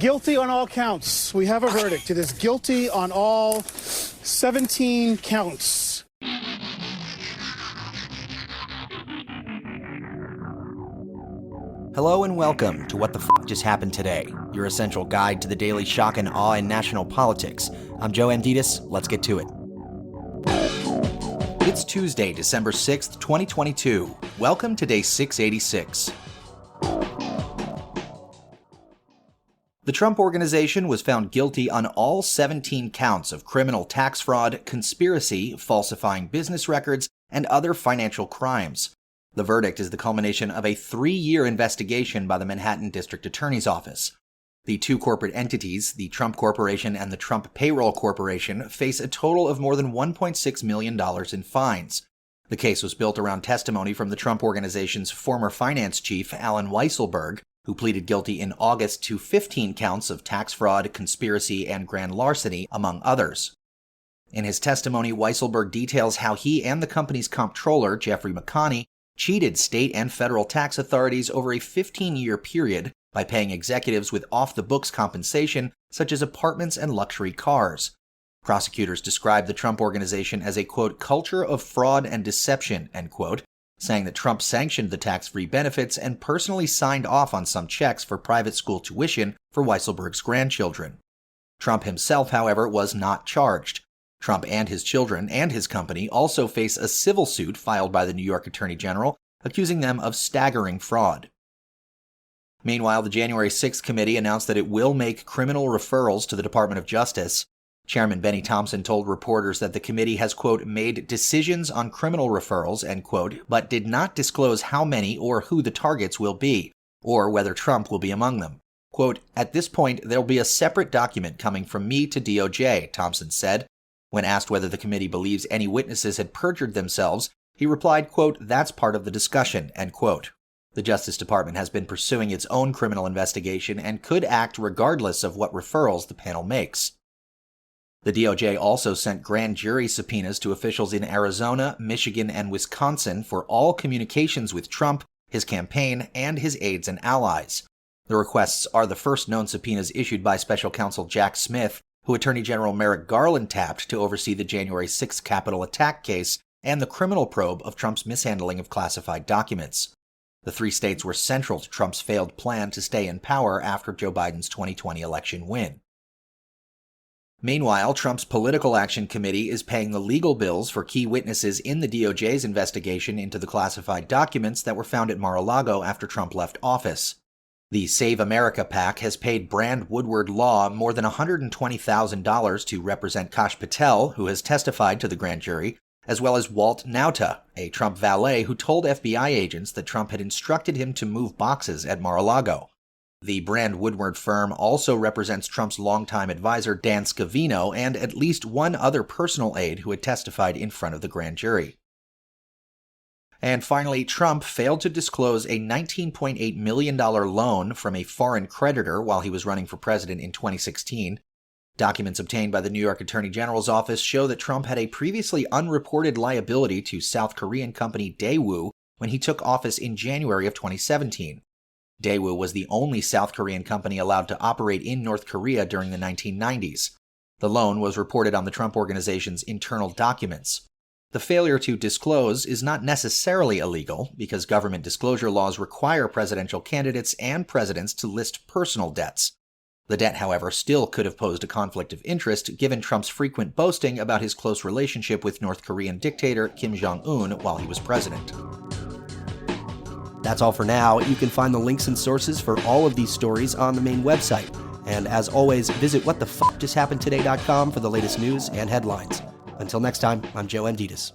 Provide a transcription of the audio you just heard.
Guilty on all counts. We have a verdict. It is guilty on all 17 counts. Hello and welcome to What the F*** Just Happened Today, your essential guide to the daily shock and awe in national politics. I'm Joe Amditis. Let's get to it. It's Tuesday, December 6th, 2022. Welcome to day 686. The Trump Organization was found guilty on all 17 counts of criminal tax fraud, conspiracy, falsifying business records, and other financial crimes. The verdict is the culmination of a 3-year investigation by the Manhattan District Attorney's Office. The two corporate entities, the Trump Corporation and the Trump Payroll Corporation, face a total of more than $1.6 million in fines. The case was built around testimony from the Trump Organization's former finance chief, Alan Weisselberg, who pleaded guilty in August to 15 counts of tax fraud, conspiracy, and grand larceny, among others. In his testimony, Weisselberg details how he and the company's comptroller, Jeffrey McConney, cheated state and federal tax authorities over a 15-year period by paying executives with off-the-books compensation, such as apartments and luxury cars. Prosecutors described the Trump Organization as a, quote, culture of fraud and deception, end quote, saying that Trump sanctioned the tax-free benefits and personally signed off on some checks for private school tuition for Weisselberg's grandchildren. Trump himself, however, was not charged. Trump and his children and his company also face a civil suit filed by the New York Attorney General, accusing them of staggering fraud. Meanwhile, the January 6th committee announced that it will make criminal referrals to the Department of Justice. Chairman Benny Thompson told reporters that the committee has, quote, made decisions on criminal referrals, end quote, but did not disclose how many or who the targets will be, or whether Trump will be among them. Quote, at this point, there'll be a separate document coming from me to DOJ, Thompson said. When asked whether the committee believes any witnesses had perjured themselves, he replied, quote, that's part of the discussion, end quote. The Justice Department has been pursuing its own criminal investigation and could act regardless of what referrals the panel makes. The DOJ also sent grand jury subpoenas to officials in Arizona, Michigan, and Wisconsin for all communications with Trump, his campaign, and his aides and allies. The requests are the first known subpoenas issued by Special Counsel Jack Smith, who Attorney General Merrick Garland tapped to oversee the January 6th Capitol attack case and the criminal probe of Trump's mishandling of classified documents. The 3 states were central to Trump's failed plan to stay in power after Joe Biden's 2020 election win. Meanwhile, Trump's Political Action Committee is paying the legal bills for key witnesses in the DOJ's investigation into the classified documents that were found at Mar-a-Lago after Trump left office. The Save America PAC has paid Brand Woodward Law more than $120,000 to represent Kash Patel, who has testified to the grand jury, as well as Walt Nauta, a Trump valet who told FBI agents that Trump had instructed him to move boxes at Mar-a-Lago. The Brand Woodward firm also represents Trump's longtime advisor Dan Scavino and at least one other personal aide who had testified in front of the grand jury. And finally, Trump failed to disclose a $19.8 million loan from a foreign creditor while he was running for president in 2016. Documents obtained by the New York Attorney General's office show that Trump had a previously unreported liability to South Korean company Daewoo when he took office in January of 2017. Daewoo was the only South Korean company allowed to operate in North Korea during the 1990s. The loan was reported on the Trump Organization's internal documents. The failure to disclose is not necessarily illegal because government disclosure laws require presidential candidates and presidents to list personal debts. The debt, however, still could have posed a conflict of interest given Trump's frequent boasting about his close relationship with North Korean dictator Kim Jong-un while he was president. That's all for now. You can find the links and sources for all of these stories on the main website. And as always, visit whatthefjusthappenedtoday.com for the latest news and headlines. Until next time, I'm Joe Amditis.